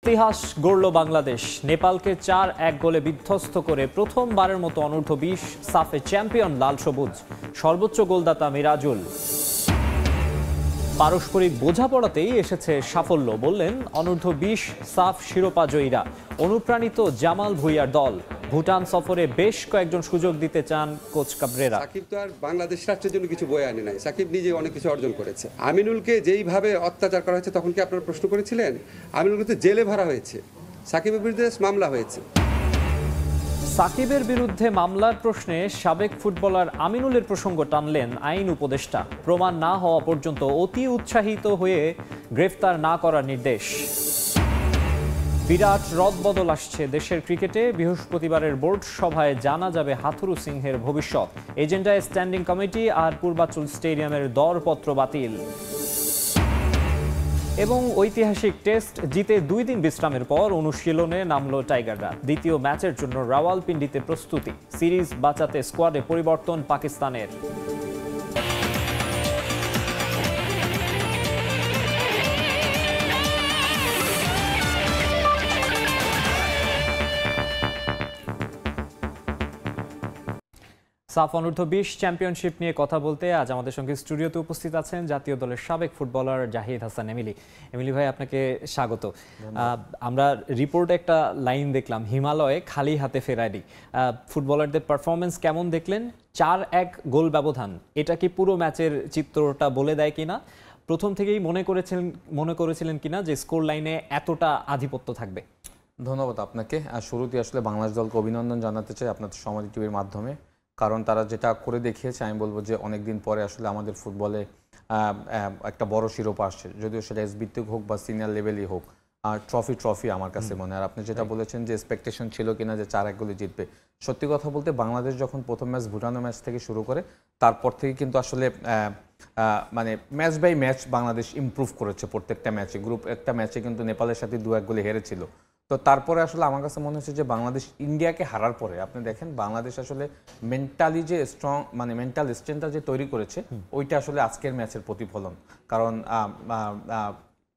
ইতিহাস গড়ল বাংলাদেশ। নেপালকে ৪-১ গোলে বিধ্বস্ত করে প্রথমবারের মতো অনূর্ধ্ব-২০ সাফে চ্যাম্পিয়ন লাল সবুজ। সর্বোচ্চ গোলদাতা মিরাজুল। পারস্পরিক বোঝাপড়াতেই এসেছে সাফল্য, বললেন অনূর্ধ্ব-২০ সাফ শিরোপা জয়ীরা। অনুপ্রাণিত জামাল ভুঁইয়ার দল। ভুটান সফরে বেশ কয়েকজন সুযোগ দিতে চান কোচ কাবরেরা। সাকিব তো আর বাংলাদেশ রাষ্ট্রের জন্য কিছু বয়ে আনে নাই, সাকিব নিজে অনেক কিছু অর্জন করেছে। আমিনুলকে যেইভাবে অত্যাচার করা হয়েছে তখন কি আপনারা প্রশ্ন করেছিলেন? আমিনুলকে তো জেলে ভরা হয়েছে, সাকিবের বিরুদ্ধে মামলা হয়েছে। সাকিবের বিরুদ্ধে মামলার প্রশ্নে সাবেক ফুটবলার আমিনুলের প্রসঙ্গ টানলেন আইন উপদেষ্টা। প্রমাণ না হওয়া পর্যন্ত অতি উৎসাহিত হয়ে গ্রেফতার না করার নির্দেশ। বিরাট রদবদল আসছে দেশের ক্রিকেটে। বৃহস্পতিবারের বোর্ড সভায় জানা যাবে হাথুরু সিংহের ভবিষ্যৎ। এজেন্ডায় স্ট্যান্ডিং কমিটি আর পূর্বাঞ্চল স্টেডিয়ামের দরপত্র বাতিল। এবং ঐতিহাসিক টেস্ট জিতে 2 দিন বিশ্রামের পর অনুশীলনে নামলো টাইগাররা। দ্বিতীয় ম্যাচের জন্য রাওয়ালপিন্ডিতে প্রস্তুতি। সিরিজ বাঁচাতে স্কোয়াডে পরিবর্তন পাকিস্তানের। সাফ অনূর্ধ্ব-২০ চ্যাম্পিয়নশিপ নিয়ে কথা বলতে আজ আমাদের সঙ্গে স্টুডিওতে উপস্থিত আছেন জাতীয় দলের সাবেক footballer Zahid Hasan Emily. Emily ভাই, আপনাকে স্বাগত। আমরা রিপোর্টে একটা লাইন দেখলাম, হিমালয়ে খালি হাতে ফেরারি। ফুটবলারদের পারফরমেন্স কেমন দেখলেন? ৪-১ গোল ব্যবধান, এটা কি পুরো ম্যাচের চিত্রটা বলে দেয় কিনা? প্রথম থেকেই মনে করেছিলেন কিনা যে স্কোর লাইনে এতটা আধিপত্য থাকবে? ধন্যবাদ আপনাকে। শুরুতে আসলে বাংলাদেশ দলকে অভিনন্দন জানাতে চাই আপনাদের সমাজ টিভির মাধ্যমে, কারণ তারা যেটা করে দেখিয়েছে, আমি বলবো যে অনেক দিন পরে আসলে আমাদের ফুটবলে একটা বড় শিরোপা আসছে, যদিও সেটা এসবিতে হোক বা সিনিয়র লেভেলই হোক। আর ট্রফি আমার কাছে মনে হয়। আর আপনি যেটা বলেছেন যে এক্সপেকটেশন ছিল কিনা যে 4-1 গোলে জিতবে, সত্যি কথা বলতে বাংলাদেশ যখন প্রথম ম্যাচ ভুটানের ম্যাচ থেকে শুরু করে, তারপর থেকে কিন্তু আসলে মানে match by match Bangladesh improve করেছে প্রত্যেকটা ম্যাচে। গ্রুপ একটা ম্যাচে কিন্তু নেপালের সাথে 2-1 গোলে হেরেছিল। তো তারপরে আসলে আমার কাছে মনে হচ্ছে যে বাংলাদেশ ইন্ডিয়াকে হারার পরে আপনি দেখেন বাংলাদেশ আসলে মেন্টালি যে স্ট্রং, মানে মেন্টাল স্ট্রেংথটা যে তৈরি করেছে, ওইটা আসলে আজকের ম্যাচের প্রতিফলন। কারণ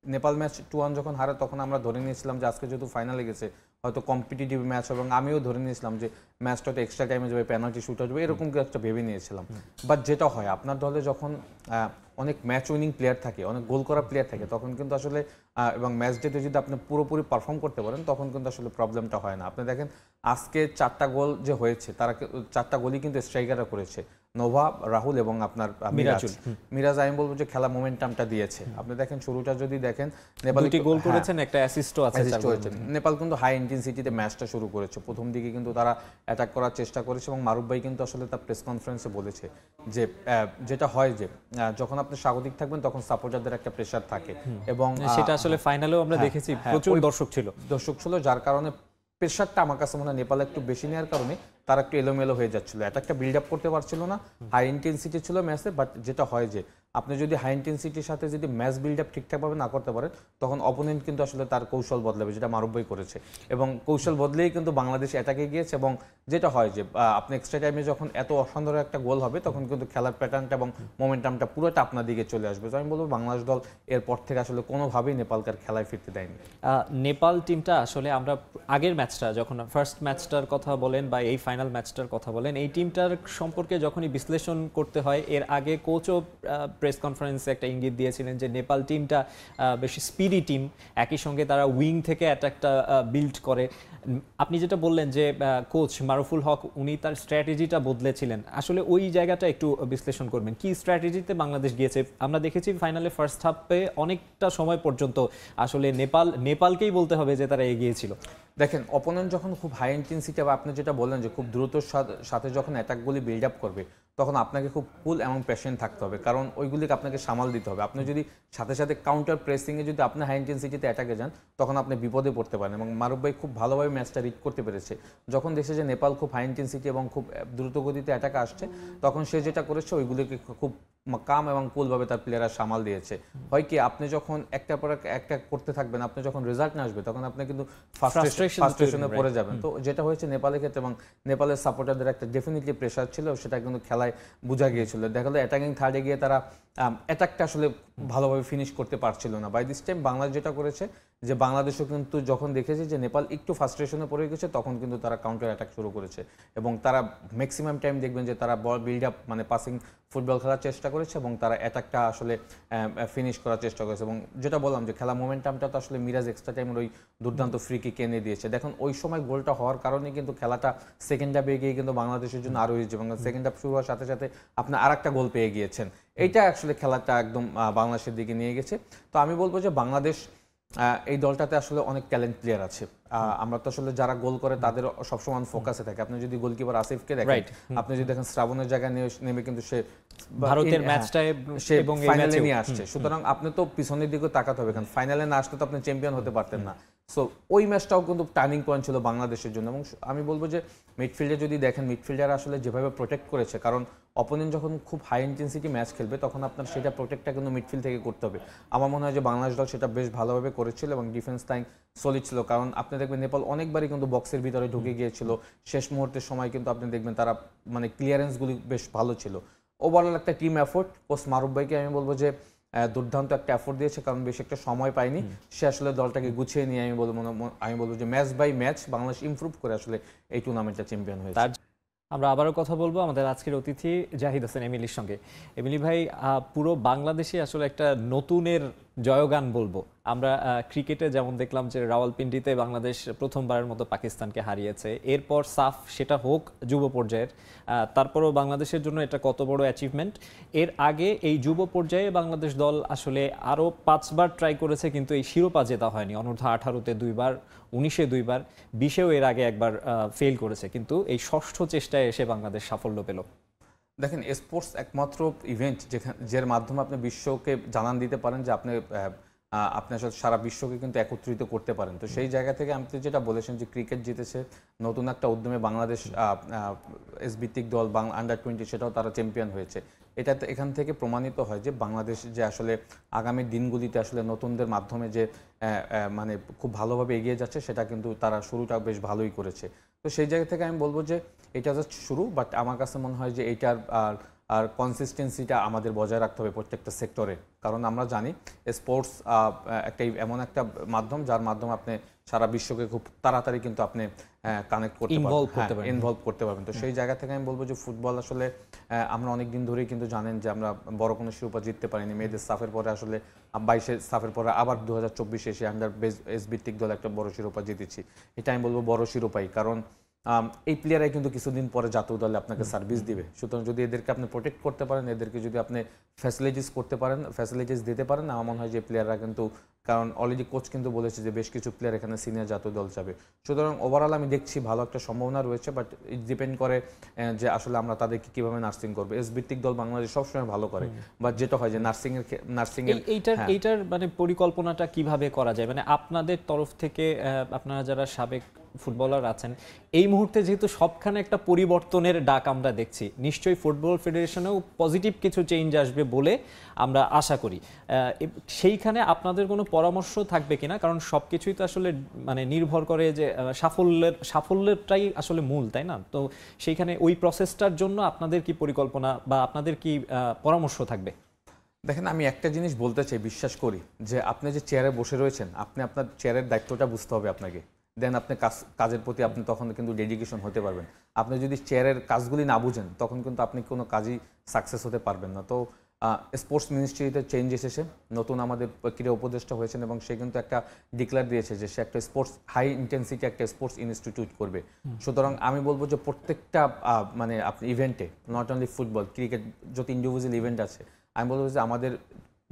নেপাল ম্যাচ 2-1 যখন হারে, তখন আমরা ধরে নিয়েছিলাম যে আজকে যেহেতু ফাইনালে গেছে হয়তো কম্পিটিটিভ ম্যাচ, এবং আমিও ধরে নিয়েছিলাম যে ম্যাচটা হয়তো এক্সট্রা টাইমে যাবে, পেনাল্টি শুট যাবে, এরকম একটা ভেবে নিয়েছিলাম। বাট যেটা হয়, আপনার দলে যখন অনেক ম্যাচ উইনিং প্লেয়ার থাকে, অনেক গোল করা প্লেয়ার থাকে, তখন কিন্তু আসলে এবং ম্যাচ ডেতে যদি আপনি পুরোপুরি পারফর্ম করতে পারেন, তখন কিন্তু আসলে প্রবলেমটা হয় না। আপনি দেখেন আজকে 4টা গোল যে হয়েছে, তারা 4টা গোলই কিন্তু স্ট্রাইকাররা করেছে, নোভা, রাহুল এবং আপনার মিরাজ। আমি বলবো যে খেলা মোমেন্টামটা দিয়েছে। আপনি দেখেন শুরুটা যদি দেখেন, নেপাল 2টি গোল করেছেন, একটা অ্যাসিস্টও আছে। নেপাল কিন্তু হাই ইন্টেন্সিটিতে ম্যাচটা শুরু করেছে। প্রথম দিকে কিন্তু তারা অ্যাটাক করার চেষ্টা করেছে, এবং মারুফ ভাই কিন্তু আসলে তার প্রেস কনফারেন্সে বলেছে যে যেটা হয় যে যখন আপনি স্বাগতিক থাকবেন তখন সাপোর্টারদের একটা প্রেসার থাকে, এবং সেটা আসলে ফাইনালেও আমরা দেখেছি প্রচুর দর্শক ছিল, যার কারণে প্রেশারটা আমার কাছে মনে হয় নেপাল একটু বেশি নেওয়ার কারণে তারা একটু এলোমেলো হয়ে যাচ্ছিল, একটা বিল্ড আপ করতে পারছিল না। হাই ইন্টেন্সিটি ছিল ম্যাচে, বাট যেটা হয় যে আপনি যদি হাই ইন্টেন্সিটির সাথে যদি ম্যাচ বিল্ড আপ ঠিকঠাকভাবে না করতে পারেন, তখন অপোনেন্ট কিন্তু আসলে তার কৌশল বদলাবে, যেটা মারুফ ভাই করেছে, এবং কৌশল বদলেই কিন্তু বাংলাদেশ অ্যাটাকে গিয়েছে। এবং যেটা হয় যে আপনি এক্সট্রা টাইমে যখন এত অসাধারণ একটা গোল হবে, তখন কিন্তু খেলার প্যাটার্নটা এবং মোমেন্টামটা পুরোটা আপনার দিকে চলে আসবে। তো আমি বলবো বাংলাদেশ দল এরপর থেকে আসলে কোনোভাবেই নেপালকে খেলায় ফিরতে দেয়নি। নেপাল টিমটা আসলে আমরা আগের ম্যাচটা, যখন ফার্স্ট ম্যাচটার কথা বলেন বা এই ফাইনাল ম্যাচটার কথা বলেন, এই টিমটার সম্পর্কে যখনই বিশ্লেষণ করতে হয়, এর আগে কোচও প্রেস কনফারেন্সে একটা ইঙ্গিত দিয়েছিলেন যে নেপাল টিমটা বেশি স্পিডি টিম, একই সঙ্গে তারা উইং থেকে অ্যাটাকটা বিল্ড করে। আপনি যেটা বললেন যে কোচ মারুফুল হক উনি তার স্ট্র্যাটেজিটা বদলেছিলেন, আসলে ওই জায়গাটা একটু বিশ্লেষণ করবেন। কি স্ট্র্যাটেজিতে বাংলাদেশ গিয়েছে? আমরা দেখেছি ফাইনালে ফার্স্ট হাফে অনেকটা সময় পর্যন্ত আসলে নেপালকেই বলতে হবে যে তারা এগিয়েছিল। দেখেন, অপোনেন্ট যখন খুব হাই ইন্টেন্সিটি, বা আপনি যেটা বললেন যে খুব দ্রুত সাথে যখন অ্যাটাকগুলি বিল্ড আপ করবে, তখন আপনাকে খুব কুল এবং পেশেন্ট থাকতে হবে, কারণ ওইগুলিকে আপনাকে সামাল দিতে হবে। আপনি যদি সাথে সাথে কাউন্টার প্রেসিংয়ে যদি আপনি হাই ইন্টেন্সিটিতে অ্যাটাকে যান, তখন আপনি বিপদে পড়তে পারেন। এবং মারুফ ভাই খুব ভালোভাবে ম্যাচটা রিড করতে পেরেছে। যখন দেখছে যে নেপাল খুব হাই ইন্টেন্সিটি এবং খুব দ্রুত গতিতে অ্যাটাকে আসছে, তখন সে যেটা করেছে ওইগুলিকে খুব কাম এবং কুলভাবে তার প্লেয়াররা সামাল দিয়েছে। হয় কি, আপনি যখন একটার পর একটা করতে থাকবেন, আপনি যখন রেজাল্ট না আসবে, তখন আপনি কিন্তু ফ্রাস্ট্রেশনে পড়ে যাবেন। তো যেটা হয়েছে নেপালের ক্ষেত্রে, এবং নেপালের সাপোর্টারদের একটা ডেফিনেটলি প্রেশার ছিল, সেটা কিন্তু খেলায় বোঝা গিয়েছিল। দেখা গেল অ্যাটাকিং থার্ডে গিয়ে তারা অ্যাটাকটা আসলে ভালোভাবে ফিনিশ করতে পারছিল না। বাই দিস টাইম বাংলাদেশ যেটা করেছে যে বাংলাদেশও কিন্তু যখন দেখেছে যে নেপাল একটু ফ্রাস্ট্রেশনে পড়ে গেছে তখন কিন্তু তারা কাউন্টার অ্যাটাক শুরু করেছে এবং তারা ম্যাক্সিমাম টাইম দেখবেন যে তারা বল বিল্ড আপ মানে পাসিং ফুটবল খেলার চেষ্টা করেছে এবং তারা অ্যাটাকটা আসলে ফিনিশ করার চেষ্টা করেছে এবং যেটা বললাম যে খেলা মোমেন্টামটা তো আসলে মিরাজ এক্সট্রা টাইমের ওই দুর্দান্ত ফ্রি কিক এনে দিয়েছে। দেখুন ওই সময় গোলটা হওয়ার কারণে কিন্তু খেলাটা সেকেন্ড হাফে গিয়ে কিন্তু বাংলাদেশের জন্য আরও হয়েছে এবং সেকেন্ড হাফ শুরু হওয়ার সাথে সাথে আপনি আরেকটা গোল পেয়ে গিয়েছেন। এইটা আসলে খেলাটা একদম বাংলাদেশের দিকে নিয়ে গেছে। তো আমি বলবো যে বাংলাদেশ এই দলটাতে আসলে অনেক ট্যালেন্ট প্লেয়ার আছে। আমরা তো আসলে যারা গোল করে তাদের সবসময় ফোকাসে থাকে। আপনি যদি গোলকিপার আসিফকে দেখেন, আপনি যদি দেখেন শ্রাবণের জায়গায় নেমে কিন্তু সে ভারতের ম্যাচটায় এবং ফাইনালে নিয়ে আসছে। সুতরাং আপনি তো পিছনের দিকে তাকাতে হবে, কারণ ফাইনালে না আসলে তো আপনি চ্যাম্পিয়ন হতে পারতেন না। সো ওই ম্যাচটাও কিন্তু টার্নিং পয়েন্ট ছিল বাংলাদেশের জন্য এবং আমি বলবো যে মিডফিল্ডে যদি দেখেন মিডফিল্ডার আসলে যেভাবে প্রোটেক্ট করেছে, কারণ অপোনেন্ট যখন খুব হাই ইন্টেন্সিটি ম্যাচ খেলবে তখন আপনার সেটা প্রোটেক্টটা কিন্তু মিডফিল্ড থেকে করতে হবে। আমার মনে হয় যে বাংলাদেশ দল সেটা বেশ ভালোভাবে করেছিল এবং ডিফেন্স লাইন সলিড ছিল, কারণ আপনি দেখবেন নেপাল অনেকবারই কিন্তু বক্সের ভিতরে ঢুকে গিয়েছিল। শেষ মুহূর্তের সময় কিন্তু আপনি দেখবেন তারা মানে ক্লিয়ারেন্সগুলি বেশ ভালো ছিল। ওভারঅল একটা টিম এফোর্ট। কোচ মারুফ ভাইকে আমি বলবো যে দুর্দান্ত একটা এফোর্ট দিয়েছে, কারণ বেশি একটা সময় পায়নি। সে আসলে দলটাকে গুছিয়ে নিয়ে আমি বলবো যে match by match Bangladesh improve করে আসলে এই টুর্নামেন্টটা চ্যাম্পিয়ন হয়েছে। আমরা আবারও কথা বলবো আমাদের আজকের অতিথি জাহিদ হোসেন এমিলির সঙ্গে। এমিলি ভাই, পুরো বাংলাদেশে আসলে একটা নতুনের জয়গান বলবো আমরা। ক্রিকেটে যেমন দেখলাম যে রাওয়ালপিন্ডিতে বাংলাদেশ প্রথমবারের মতো পাকিস্তানকে হারিয়েছে, এরপর সাফ সেটা হোক যুব পর্যায়ের, তারপরও বাংলাদেশের জন্য এটা কত বড় অ্যাচিভমেন্ট। এর আগে এই যুব পর্যায়ে বাংলাদেশ দল আসলে আরও 5বার ট্রাই করেছে, কিন্তু এই শিরোপা জেতা হয়নি। অনূর্ধ্ব 18-তে 2বার, 19-এ 2বার, 20-এও এর আগে একবার ফেল করেছে, কিন্তু এই ষষ্ঠ চেষ্টায় এসে বাংলাদেশ সাফল্য পেল। দেখেন, স্পোর্টস একমাত্র ইভেন্ট যার মাধ্যমে আপনি বিশ্বকে জানান দিতে পারেন যে আপনি আসলে সারা বিশ্বকে কিন্তু একত্রিত করতে পারেন। তো সেই জায়গা থেকে আপনি যেটা বলেছেন যে ক্রিকেট জিতেছে, নতুন একটা উদ্যমে বাংলাদেশ এস ভিত্তিক দল আন্ডার-20 সেটাও তারা চ্যাম্পিয়ন হয়েছে। এখান থেকে প্রমাণিত হয় যে বাংলাদেশ যে আসলে আগামী দিনগুলিতে আসলে নতুনদের মাধ্যমে যে মানে খুব ভালোভাবে এগিয়ে যাচ্ছে, সেটা কিন্তু তারা শুরুটা বেশ ভালোই করেছে। তো সেই জায়গা থেকে আমি বলবো যে এটা জাস্ট শুরু, বাট আমার কাছে মনে হয় যে এইটার আর কনসিস্টেন্সিটা আমাদের বজায় রাখতে হবে প্রত্যেকটা সেক্টরে। কারণ আমরা জানি স্পোর্টস একটা এমন একটা মাধ্যম যার মাধ্যমে আপনি সারা বিশ্বকে খুব তাড়াতাড়ি কিন্তু আপনি কানেক্ট করতে পারবেন, ইনভলভ করতে পারবেন। তো সেই জায়গা থেকে আমি বলবো যে ফুটবল আসলে আমরা অনেক দিন ধরেই কিন্তু জানেন যে আমরা বড় কোনো শিরোপা জিততে পারিনি। মেয়েদের সাফের পরে আসলে 22-এর সাফের পরে আবার 2024-এ এসে আন্ডার এস ভিত্তিক দল একটা বড় শিরোপা জিতেছি। এটা আমি বলবো বড় শিরোপাই, কারণ এই প্লেয়ারাই কিন্তু কিছুদিন পরে জাতীয় দলে আপনাকে সার্ভিস দিবে। সুতরাং যদি এদেরকে আপনি প্রোটেক্ট করতে পারেন, এদেরকে যদি আপনি ফ্যাসিলিটিস দিতে পারেন, আমার মনে হয় যে প্লেয়াররা কিন্তু, কারণ অলরেডি কোচ কিন্তু বলেছে যে বেশ কিছু প্লেয়ার এখানে সিনিয়র জাতীয় দল যাবে। সুতরাং ওভারঅল আমি দেখছি ভালো একটা সম্ভাবনা রয়েছে, বাট ইট ডিপেন্ড করে যে আসলে আমরা তাদেরকে কিভাবে নার্সিং করবো। এস ভিত্তিক দল বাংলাদেশ সবসময় ভালো করে, বাট যেটা হয় যে নার্সিং এইটার মানে পরিকল্পনাটা কিভাবে করা যায়, মানে আপনাদের তরফ থেকে, আপনারা যারা সাবেক ফুটবলার আছেন, এই মুহূর্তে যেহেতু সবখানে একটা পরিবর্তনের ডাক আমরা দেখছি, নিশ্চয়ই ফুটবল ফেডারেশনেও পজিটিভ কিছু চেঞ্জ আসবে বলে আমরা আশা করি। সেইখানে আপনাদের কোনো পরামর্শ থাকবে কিনা? কারণ সবকিছুই তো আসলে মানে নির্ভর করে যে সাফল্যটাই আসলে মূল, তাই না? তো সেইখানে ওই প্রসেসটার জন্য আপনাদের কি পরিকল্পনা বা আপনাদের কি পরামর্শ থাকবে? দেখেন, আমি একটা জিনিস বলতে চাই, বিশ্বাস করি যে আপনি যে চেয়ারে বসে রয়েছেন, আপনি আপনার চেয়ারের দায়িত্বটা বুঝতে হবে আপনাকে। দেন আপনি কাজের প্রতি আপনি তখন কিন্তু ডেডিকেশন হতে পারবেন। আপনি যদি চেয়ারের কাজগুলি না বুঝেন, তখন কিন্তু আপনি কোনো কাজই সাকসেস হতে পারবেন না। তো স্পোর্টস মিনিস্ট্রিতে চেঞ্জ এসেছে, নতুন আমাদের ক্রীড়া উপদেষ্টা হয়েছেন এবং সে কিন্তু একটা ডিক্লেয়ার দিয়েছে যে সে একটা স্পোর্টস হাই ইন্টেন্সিটি একটা স্পোর্টস ইনস্টিটিউট করবে। সুতরাং আমি বলবো যে প্রত্যেকটা মানে আপনি ইভেন্টে, নট অনলি ফুটবল, ক্রিকেট, যত ইন্ডিভিজুয়াল ইভেন্ট আছে, আমি বলবো যে আমাদের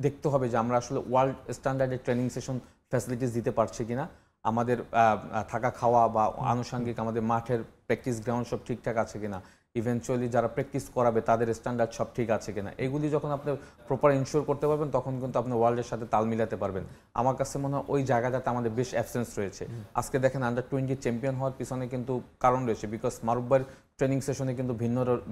দেখতে হবে যে আমরা আসলে ওয়ার্ল্ড স্ট্যান্ডার্ডের ট্রেনিং সেশন ফ্যাসিলিটিস দিতে পারছি কিনা, আমাদের থাকা খাওয়া বা আনুষঙ্গিক আমাদের মাঠের প্র্যাকটিস গ্রাউন্ড সব ঠিকঠাক আছে কিনা, ইভেনচুয়ালি যারা প্র্যাকটিস করাবে তাদের স্ট্যান্ডার্ড সব ঠিক আছে কিনা, এগুলি যখন আপনি প্রপার ইনশিওর করতে পারবেন, তখন কিন্তু আপনি ওয়ার্ল্ডের সাথে তাল মিলাতে পারবেন। আমার কাছে মনে হয় ওই জায়গাটাতে আমাদের বেশ অ্যাবসেন্স রয়েছে। আজকে দেখেন আন্ডার-20 চ্যাম্পিয়ন হওয়ার পিছনে কিন্তু কারণ রয়েছে, বিকজ মারুফ ভাইয়ের ট্রেনিং সেশনে কিন্তু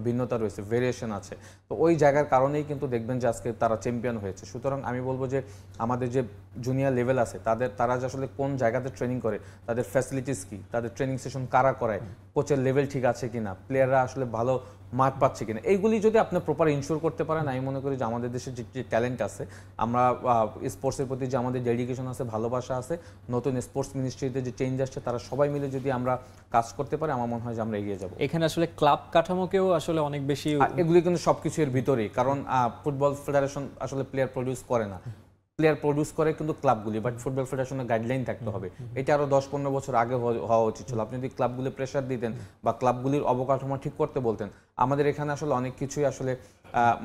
ভিন্নতা রয়েছে, ভেরিয়েশন আছে। তো ওই জায়গার কারণেই কিন্তু দেখবেন যে আজকে তারা চ্যাম্পিয়ন হয়েছে। সুতরাং আমি বলবো যে আমাদের যে জুনিয়র লেভেল আছে তারা যে আসলে কোন জায়গাতে ট্রেনিং করে, তাদের ফ্যাসিলিটিস কি, তাদের ট্রেনিং সেশন কারা করায়, কোচের লেভেল ঠিক আছে কিনা, প্লেয়াররা আসলে ভালো মাঠ পাচ্ছে কিনা, এইগুলি যদি আপনি প্রপার ইনশিওর করতে পারেন, আমি মনে করি যে আমাদের দেশের যে ট্যালেন্ট আছে, আমরা স্পোর্টসের প্রতি যে আমাদের ডেডিকেশন আছে, ভালোবাসা আছে, নতুন স্পোর্টস মিনিস্ট্রিতে যে চেঞ্জ আসছে, তারা সবাই মিলে যদি আমরা কাজ করতে পারি, আমার মনে হয় যে আমরা এগিয়ে যাব। এখানে আসলে ক্লাব কাঠামোকেও আসলে অনেক বেশি, এগুলি কিন্তু সবকিছু এর ভিতরেই, কারণ ফুটবল ফেডারেশন আসলে প্লেয়ার প্রডিউস করে না, প্লেয়ার প্রডিউস করে কিন্তু ক্লাবগুলি, বাট ফুটবল ফেডারেশনের গাইডলাইন থাকতে হবে। এটা আরো 10-15 বছর আগে হওয়া উচিত ছিল। আপনি যদি ক্লাবগুলি প্রেশার দিতেন বা ক্লাবগুলির অবকাঠামো ঠিক করতে বলতেন, আমাদের এখানে আসলে অনেক কিছুই আসলে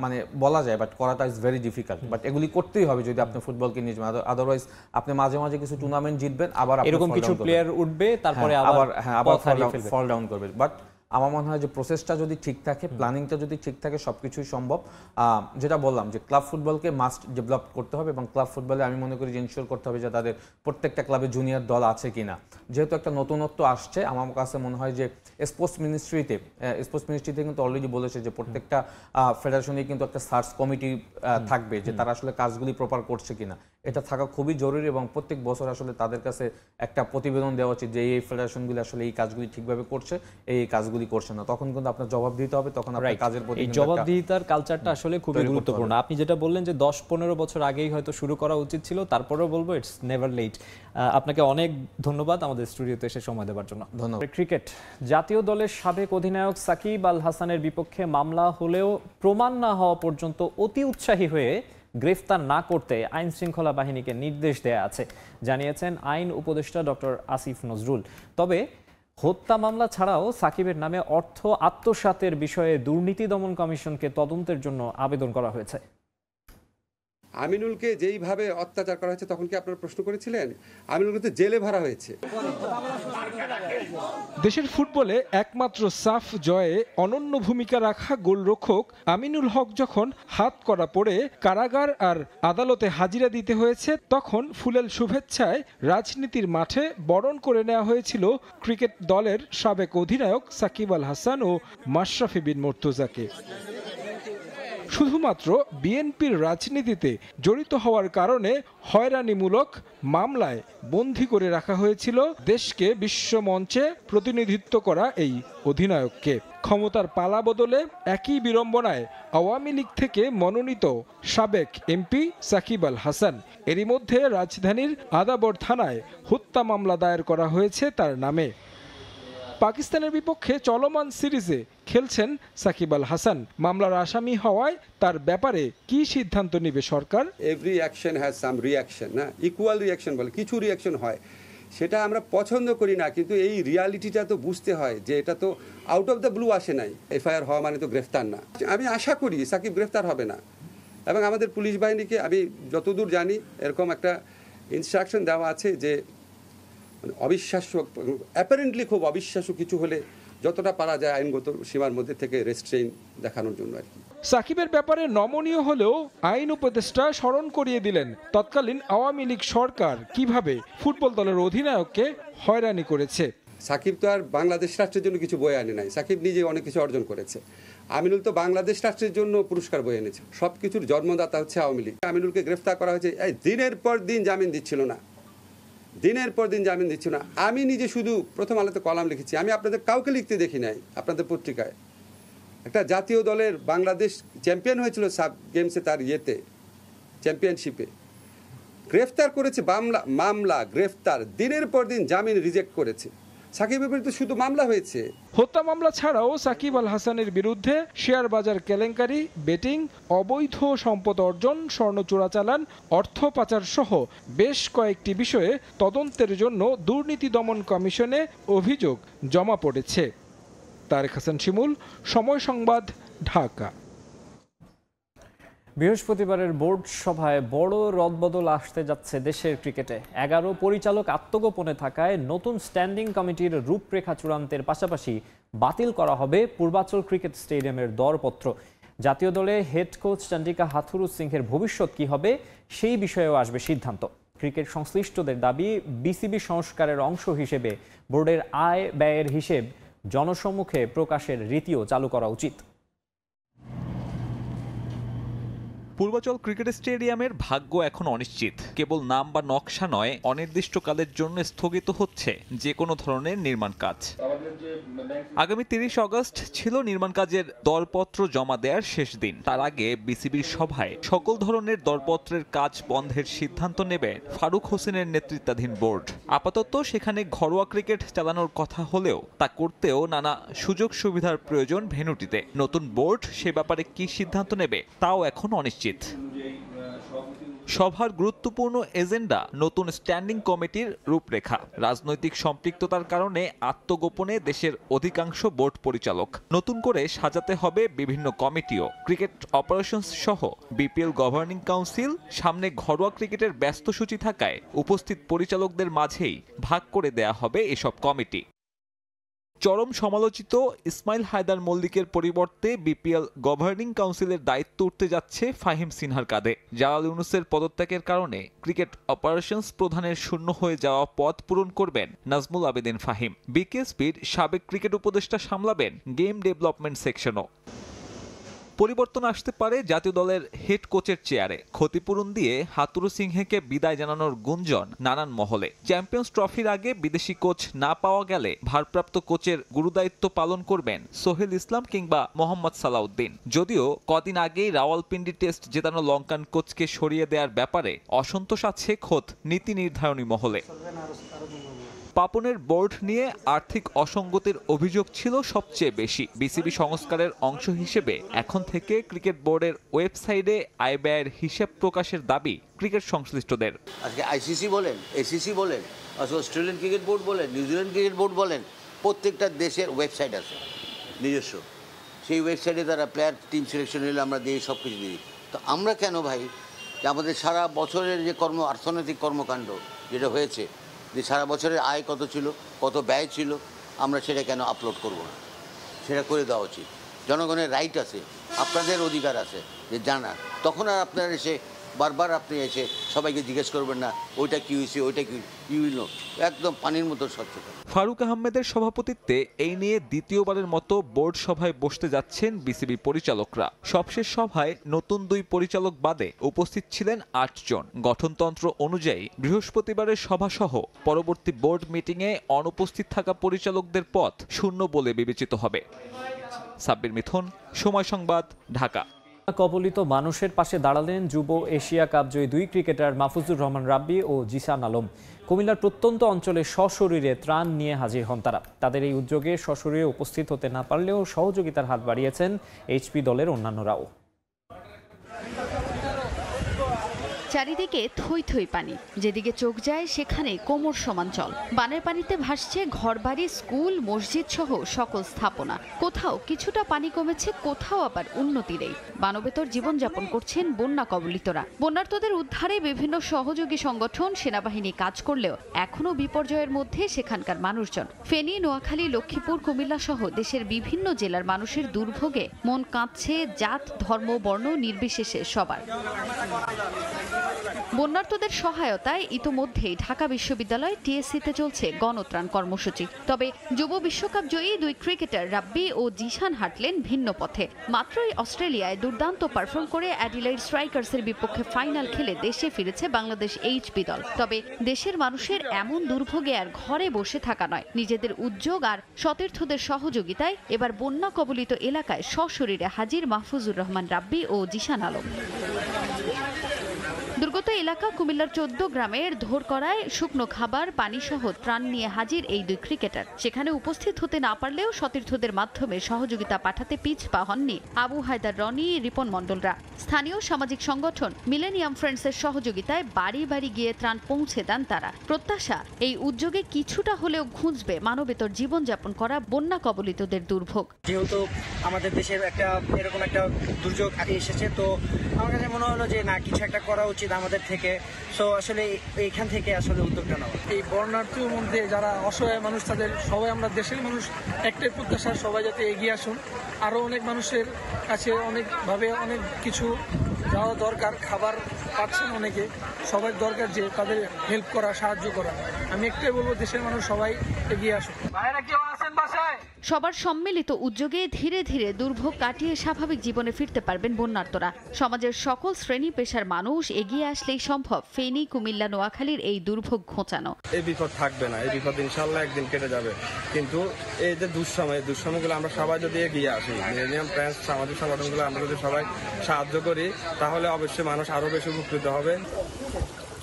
মানে বলা যায়, বাট করাটা ইজ ভেরি ডিফিকাল্ট। বাট এগুলি করতেই হবে যদি আপনি ফুটবলকে নিয়ে যান, আদারওয়াইজ আপনি মাঝে মাঝে কিছু টুর্নামেন্ট জিতবেন, আবার এরকম কিছু প্লেয়ার উঠবে, তারপরে আবার ফল ডাউন করবে। বাট আমার মনে হয় যে প্রসেসটা যদি ঠিক থাকে, প্ল্যানিংটা যদি ঠিক থাকে, সবকিছুই সম্ভব। যেটা বললাম যে ক্লাব ফুটবলকে মাস্ট ডেভেলপ করতে হবে, এবং ক্লাব ফুটবলে আমি মনে করি যে ইনশিওর করতে হবে যে তাদের প্রত্যেকটা ক্লাবে জুনিয়র দল আছে কিনা। যেহেতু একটা নতুনত্ব আসছে, আমার কাছে মনে হয় যে স্পোর্টস মিনিস্ট্রিতে কিন্তু অলরেডি বলেছে যে প্রত্যেকটা ফেডারেশনে কিন্তু একটা সার্চ কমিটি থাকবে, যে তারা আসলে কাজগুলি প্রপার করছে কিনা। এটা থাকা খুবই জরুরি, এবং প্রত্যেক বছর আসলে তাদের কাছে একটা প্রতিবেদন দেওয়া উচিত যে এই ফেডারেশনগুলি আসলে এই কাজগুলি ঠিকভাবে করছে, এই কাজগুলি করছে না। তখন কিন্তু আপনার জবাব দিতে হবে, তখন আপনার কাজের প্রতি এই জবাবদিহিতার কালচারটা আসলে খুবই গুরুত্বপূর্ণ। আপনি যেটা বললেন যে 10-15 বছর আগেই হয়তো শুরু করা উচিত ছিল, তারপরেও বলবো ইটস নেভার লেট। আপনাকে অনেক ধন্যবাদ আমাদের স্টুডিওতে এসে সময় দেওয়ার জন্য। ধন্যবাদ। ক্রিকেট জাতীয় দলের সাবেক অধিনায়ক সাকিব আল হাসানের বিপক্ষে মামলা হলেও প্রমাণ না হওয়া পর্যন্ত অতি উৎসাহী হয়ে গ্রেফতার না করতে আইন শৃঙ্খলা বাহিনীকে নির্দেশ দেয়া আছে, জানিয়েছেন আইন উপদেষ্টা ডক্টর আসিফ নজরুল। তবে হত্যা মামলা ছাড়াও সাকিবের নামে অর্থ আত্মসাতের বিষয়ে দুর্নীতি দমন কমিশনকে তদন্তের জন্য আবেদন করা হয়েছে। আমিনুলকে যেইভাবে অত্যাচার করা হয়েছে তখন কি আপনারা প্রশ্ন করেছিলেন? আমিনুলকে তো জেলে ভরা হয়েছে। দেশের ফুটবলে একমাত্র সাফ জয়ে অনন্য ভূমিকা রাখা গোলরক্ষক আমিনুল হক যখন হাত করা পড়ে কারাগার আর আদালতে হাজিরা দিতে হয়েছে, তখন ফুলেল শুভেচ্ছায় রাজনীতির মাঠে বরণ করে নেওয়া হয়েছিল ক্রিকেট দলের সাবেক অধিনায়ক সাকিব আল হাসান ও মাশরাফি বিন মুর্তজাকে। শুধুমাত্র বিএনপির রাজনীতিতে জড়িত হওয়ার কারণে হয়রানিমূলক মামলায় বন্দী করে রাখা হয়েছিল দেশকে বিশ্বমঞ্চে প্রতিনিধিত্ব করা এই অধিনায়ককে। ক্ষমতার পালা বদলে একই বিড়ম্বনায় আওয়ামী লীগ থেকে মনোনীত সাবেক এমপি সাকিব আল হাসান, এরই মধ্যে রাজধানীর আদাবর থানায় হত্যা মামলা দায়ের করা হয়েছে তার নামে। পাকিস্তানের বিপক্ষে চলমান সিরিজে খেলছেন সাকিব আল হাসান। মামলার আসামি হওয়ায় তার ব্যাপারে কি সিদ্ধান্ত নেবে সরকার? Every action has some reaction, না ইকুয়াল রিয়াকশন বলে কিছু রিয়াকশন হয়, সেটা আমরা পছন্দ করি না, কিন্তু এই রিয়ালিটিটা তো বুঝতে হয় যে এটা তো আউট অফ দ্য ব্লু আসে নাই। এফআইআর হওয়া মানে তো গ্রেফতার না। আমি আশা করি সাকিব গ্রেফতার হবে না, এবং আমাদের পুলিশ বাহিনীকে আমি যতদূর জানি এরকম একটা ইনস্ট্রাকশন দেওয়া আছে যে অবিশ্বাস্য, অ্যাপারেন্টলি খুব অবিশ্বাস্য কিছু হলে যতটা পারা যায় আইনগত সীমার মধ্যে থেকে রেস্ট্রেইন দেখানোর জন্য আর কি। সাকিবের ব্যাপারে নমনীয় হলেও আইন উপদেষ্টা স্মরণ করিয়ে দিলেন তৎকালীন আওয়ামী লীগ সরকার কিভাবে ফুটবল দলের অধিনায়ককে হয়রানি করেছে। সাকিব তো আর বাংলাদেশ রাষ্ট্রের জন্য কিছু বয়ে আনে নাই, সাকিব নিজে অনেক কিছু অর্জন করেছে। আমিনুল তো বাংলাদেশ রাষ্ট্রের জন্য পুরস্কার বয়ে এনেছে। সব কিছুর জন্মদাতা হচ্ছে আওয়ামী লীগ। আমিনুলকে গ্রেফতার করা হয়েছে, দিনের পর দিন জামিন দিচ্ছিল না, দিনের পর দিন জামিন দিচ্ছিল না। আমি নিজে শুধু প্রথম আলোতে কলাম লিখেছি, আমি আপনাদের কাউকে লিখতে দেখি নাই। আপনাদের পত্রিকায় একটা জাতীয় দলের বাংলাদেশ চ্যাম্পিয়ন হয়েছিল সাব গেমসে, তার ইয়েতে চ্যাম্পিয়নশিপে গ্রেফতার করেছে, মামলা গ্রেফতার, দিনের পর দিন জামিন রিজেক্ট করেছে। সাকিবের বিরুদ্ধে শুধু মামলা হয়েছে। হত্যা মামলা ছাড়াও সাকিব আল হাসানের বিরুদ্ধে শেয়ার বাজার কেলেঙ্কারি, বেটিং, অবৈধ সম্পদ অর্জন, স্বর্ণ চোরাচালান, অর্থ পাচার সহ বেশ কয়েকটি বিষয়ে তদন্তের জন্য দুর্নীতি দমন কমিশনে অভিযোগ জমা পড়েছে। তারেক হাসান শিমুল, সময় সংবাদ, ঢাকা। বৃহস্পতিবারের বোর্ড সভায় বড় রদবদল আসতে যাচ্ছে দেশের ক্রিকেটে। 11 পরিচালক আত্মগোপনে থাকায় নতুন স্ট্যান্ডিং কমিটির রূপরেখা চূড়ান্তের পাশাপাশি বাতিল করা হবে পূর্বাচল ক্রিকেট স্টেডিয়ামের দরপত্র। জাতীয় দলে হেড কোচ চন্ডিকা হাথুরু সিংহের ভবিষ্যৎ কি হবে সেই বিষয়েও আসবে সিদ্ধান্ত। ক্রিকেট সংশ্লিষ্টদের দাবি, বিসিবি সংস্কারের অংশ হিসেবে বোর্ডের আয় ব্যয়ের হিসেব জনসম্মুখে প্রকাশের রীতিও চালু করা উচিত। পূর্বাচল ক্রিকেট স্টেডিয়ামের ভাগ্য এখন অনিশ্চিত। কেবল নাম বা নকশা নয়, অনির্দিষ্টকালের জন্য স্থগিত হচ্ছে যে কোনো ধরনের নির্মাণ কাজ। আগামী 30 আগস্ট ছিল নির্মাণ কাজের দরপত্র জমা দেওয়ার শেষ দিন। তার আগে বিসিবির সভায় সকল ধরনের দরপত্রের কাজ বন্ধের সিদ্ধান্ত নেবে ফারুক হোসেনের নেতৃত্বাধীন বোর্ড। আপাতত সেখানে ঘরোয়া ক্রিকেট চালানোর কথা হলেও তা করতেও নানা সুযোগ সুবিধার প্রয়োজন ভেন্যুটিতে। নতুন বোর্ড সে ব্যাপারে কি সিদ্ধান্ত নেবে তাও এখন অনিশ্চিত। সভার গুরুত্বপূর্ণ এজেন্ডা নতুন স্ট্যান্ডিং কমিটির রূপরেখা। রাজনৈতিক সম্পৃক্ততার কারণে আত্মগোপনে দেশের অধিকাংশ বোর্ড পরিচালক। নতুন করে সাজাতে হবে বিভিন্ন কমিটিও। ক্রিকেট অপারেশনস সহ বিপিএল গভর্নিং কাউন্সিল, সামনে ঘরোয়া ক্রিকেটের ব্যস্ত সূচি থাকায় উপস্থিত পরিচালকদের মাঝেই ভাগ করে দেয়া হবে এসব কমিটি। চরম সমালোচিত ইসমাইল হায়দার মল্লিকের পরিবর্তে বিপিএল গভর্নিং কাউন্সিলের দায়িত্ব উঠতে যাচ্ছে ফাহিম সিনহার কাঁধে। জালাল ইউনুসের পদত্যাগের কারণে ক্রিকেট অপারেশনস প্রধানের শূন্য হয়ে যাওয়া পদ পূরণ করবেন নাজমুল আবেদিন ফাহিম। বিকেএসপির সাবেক ক্রিকেট উপদেষ্টা সামলাবেন গেম ডেভেলপমেন্ট সেকশনও। পরিবর্তন আসতে পারে জাতীয় দলের হেড কোচের চেয়ারে। ক্ষতিপূরণ দিয়ে হাতুরু সিংহেকে বিদায় জানানোর গুঞ্জন নানান মহলে। চ্যাম্পিয়ন্স ট্রফির আগে বিদেশি কোচ না পাওয়া গেলে ভারপ্রাপ্ত কোচের গুরুদায়িত্ব পালন করবেন সোহেল ইসলাম কিংবা মোহাম্মদ সালাউদ্দিন। যদিও কদিন আগেই রাওয়ালপিন্ডি টেস্ট জেতানো লঙ্কান কোচকে সরিয়ে দেওয়ার ব্যাপারে অসন্তোষ আছে খোদ নীতি নির্ধারণী মহলে। পাপনের বোর্ড নিয়ে আর্থিক অসঙ্গতির অভিযোগ ছিল সবচেয়ে বেশি। বিসিবি সংস্কারের অংশ হিসেবে এখন থেকে ক্রিকেট বোর্ডের ওয়েবসাইটে আয় ব্যয়ের হিসাব প্রকাশের দাবি ক্রিকেট সংশ্লিষ্টদের। আজকে আইসিসি বলেন, এসিসি বলেন, অস্ট্রেলিয়ান ক্রিকেট বোর্ড বলেন, নিউজিল্যান্ড ক্রিকেট বোর্ড বলেন, প্রত্যেকটা দেশের ওয়েবসাইট আছে নিজস্ব। সেই ওয়েবসাইটে তারা প্লেয়ার টিম সিলেকশন হলে আমরা দিয়ে সব কিছু দিই। তো আমরা কেন ভাই যে আমাদের সারা বছরের যে অর্থনৈতিক কর্মকাণ্ড যেটা হয়েছে, যে সারা বছরের আয় কত ছিল, কত ব্যয় ছিল, আমরা সেটা কেন আপলোড করব না? সেটা করে দেওয়া উচিত। জনগণের রাইট আছে, আপনাদের অধিকার আছে যে জানার। তখন আর আপনারা এসে বারবার আপনি এসে সবাইকে জিজ্ঞেস করবেন না ওইটা কি হয়েছে, ওইটা কি ইউল। একদম পানির মতো স্বচ্ছতা। ফারুক আহমেদের সভাপতিত্বে এই নিয়ে দ্বিতীয়বারের মতো বোর্ড সভায় বসতে যাচ্ছেন বিসিবি পরিচালকরা। সবশেষ সভায় নতুন 2 পরিচালক বাদে উপস্থিত ছিলেন 8 জন। গঠনতন্ত্র অনুযায়ী বৃহস্পতিবারের সভাসহ পরবর্তী বোর্ড মিটিংয়ে অনুপস্থিত থাকা পরিচালকদের পদ শূন্য বলে বিবেচিত হবে। সাব্বির মিথুন, সময় সংবাদ, ঢাকা। কবলিত মানুষের পাশে দাঁড়ালেন যুব এশিয়া কাপ জয়ী 2 ক্রিকেটার মাহফুজুর রহমান রাব্বি ও জিসান আলম। কুমিল্লার প্রত্যন্ত অঞ্চলে সশরীরে ত্রাণ নিয়ে হাজির হন তারা। তাদের এই উদ্যোগে সশরীরে উপস্থিত হতে না পারলেও সহযোগিতার হাত বাড়িয়েছেন এইচপি দলের অন্যান্যরাও। চারিদিকে থই থই পানি, যেদিকে চোখ যায় সেখানে কোমর সমান জল। বানের পানিতে ভাসছে ঘরবাড়ি, স্কুল, মসজিদ সহ সকল স্থাপনা। কোথাও কিছুটা পানি কমেছে, কোথাও আবার উন্নতি নেই। বানবেতর জীবনযাপন করছেন বন্যা কবলিতরা। বন্যার্তদের উদ্ধারে বিভিন্ন সহযোগী সংগঠন, সেনাবাহিনী কাজ করলেও এখনো বিপর্যয়ের মধ্যে সেখানকার মানুষজন। ফেনী, নোয়াখালী, লক্ষ্মীপুর, কুমিল্লা সহ দেশের বিভিন্ন জেলার মানুষের দুর্ভোগে মন কাঁদছে জাত, ধর্ম, বর্ণ নির্বিশেষে সবার। বন্যার্তদের সহায়তায় ইতোমধ্যেই ঢাকা বিশ্ববিদ্যালয় টিএসসিতে চলছে গণত্রাণ কর্মসূচি। তবে যুব বিশ্বকাপ জয়ী 2 ক্রিকেটার রাব্বি ও জিসান হাঁটলেন ভিন্ন পথে। মাত্রই অস্ট্রেলিয়ায় দুর্দান্ত পারফর্ম করে অ্যাডিলেইড স্ট্রাইকার্সের বিপক্ষে ফাইনাল খেলে দেশে ফিরেছে বাংলাদেশ এইচপি দল। তবে দেশের মানুষের এমন দুর্ভোগে আর ঘরে বসে থাকা নয়, নিজেদের উদ্যোগ আর সতীর্থদের সহযোগিতায় এবার বন্যা কবলিত এলাকায় সশরীরে হাজির মাহফুজুর রহমান রাব্বি ও জিসান আলম। দুর্গত এলাকা কুমিল্লার 14 গ্রামের ধোরকড়ায় শুকনো খাবার, পানি সহ ত্রাণ নিয়ে হাজির এই 2 ক্রিকেটার। সেখানে উপস্থিত হতে না পারলেও সতীর্থদের মাধ্যমে সহযোগিতা পাঠাতে পিছপা হননি আবু হায়দার রনি, রিপন মণ্ডলরা। স্থানীয় সামাজিক সংগঠন মিলেনিয়াম ফ্রেন্ডসের সহযোগিতায় বাড়ি বাড়ি গিয়ে ত্রাণ পৌঁছে দেন তারা। প্রত্যাশা, এই উদ্যোগে কিছুটা হলেও ঘুঁচবে মানবেতর জীবনযাপন করা বন্যা কবলিতদের দুর্ভোগ। যেহেতু আমাদের দেশের এরকম একটা দুর্যোগ এসেছে, তো আমার কাছে মনে হলো যে না, কিছু একটা করা উচিত আমাদের থেকে। সো আসলে এইখান থেকে আসলে উদ্যোগটা নেওয়া। এই বর্ণার্থীর মধ্যে যারা অসহায় মানুষ, তাদের সবাই, আমরা দেশের মানুষ একটাই প্রত্যাশা, সবাই যাতে এগিয়ে আসুন। আরও অনেক মানুষের কাছে অনেকভাবে অনেক কিছু যাওয়া দরকার, খাবার পাচ্ছেন অনেকে, সবার দরকার যে তাদের হেল্প করা, সাহায্য করা। আমি একটাই বলবো, দেশের মানুষ সবাই এগিয়ে আসুন। ভাইরা কেউ আছেন সবার সম্মিলিত উদ্যোগে ধীরে ধীরে দুর্ভোগ কাটিয়ে স্বাভাবিক জীবনে ফিরতে পারবেন বন্যার্তরা। সমাজের সকল শ্রেণী পেশার মানুষ এগিয়ে আসলেই সম্ভব ফেনী, কুমিল্লা, নোয়াখালীর এই দুর্ভোগ ঘোচানো। এই বিপদ থাকবে না, এই বিপদ ইনশাল্লাহ একদিন কেটে যাবে। কিন্তু এই যে দুঃসময়গুলো আমরা সবাই যদি এগিয়ে আসি, মিলেনিয়াম ফ্রেন্ডস সামাজিক সংগঠনগুলো আমরা যদি সবাই সাহায্য করি, তাহলে অবশ্যই মানুষ আরো বেশি উপকৃত হবে।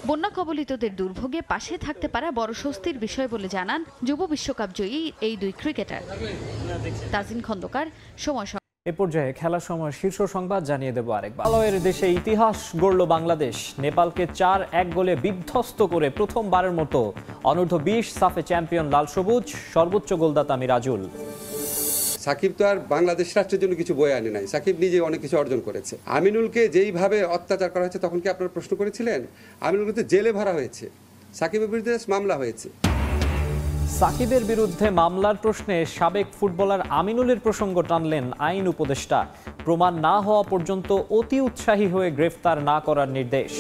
বন্যা কবলিতদের দুর্ভোগে পাশে থাকতে পারা বড় স্বস্তির বিষয় বলে জানান যুব বিশ্বকাপ জয়ী এই দুই ক্রিকেটার। তাজিন খন্দকার, সময়। এ পর্যায়ে খেলার সময় শীর্ষ সংবাদ জানিয়ে দেব আরেকবার। হিমালয়ের দেশে ইতিহাস গড়ল বাংলাদেশ। নেপালকে 4-1 গোলে বিধ্বস্ত করে প্রথমবারের মতো অনূর্ধ্ব-20 সাফে চ্যাম্পিয়ন লাল সবুজ, সর্বোচ্চ গোলদাতা মিরাজুল। সাকিব তো আর বাংলাদেশ রাষ্ট্রের জন্য কিছু বয়ে আনে নাই, সাকিব নিজে অনেক কিছু অর্জন করেছে। আমিনুলকে যেইভাবে অত্যাচার করা হয়েছে তখন কি আপনারা প্রশ্ন করেছিলেন? আমিনুলকে তো জেলে ভরা হয়েছে, সাকিবের বিরুদ্ধে মামলা হয়েছে। সাকিবের বিরুদ্ধে মামলার প্রশ্নে সাবেক ফুটবলার আমিনুলের প্রসঙ্গ টানলেন আইন উপদেষ্টা। প্রমাণ না হওয়া পর্যন্ত অতি উৎসাহী হয়ে গ্রেফতার না করার নির্দেশ।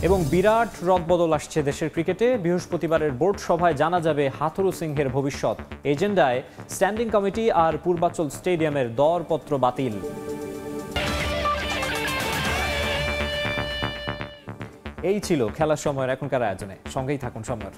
এবং বিরাট রদবদল আসছে দেশের ক্রিকেটে। বৃহস্পতিবারের বোর্ড সভায় জানা যাবে হাথুরু সিংহের ভবিষ্যৎ। এজেন্ডায় স্ট্যান্ডিং কমিটি আর পূর্বাচল স্টেডিয়ামের দরপত্র বাতিল। এই ছিল খেলার সময়ের এখনকার আয়োজনে। সঙ্গেই থাকুন সময়ের।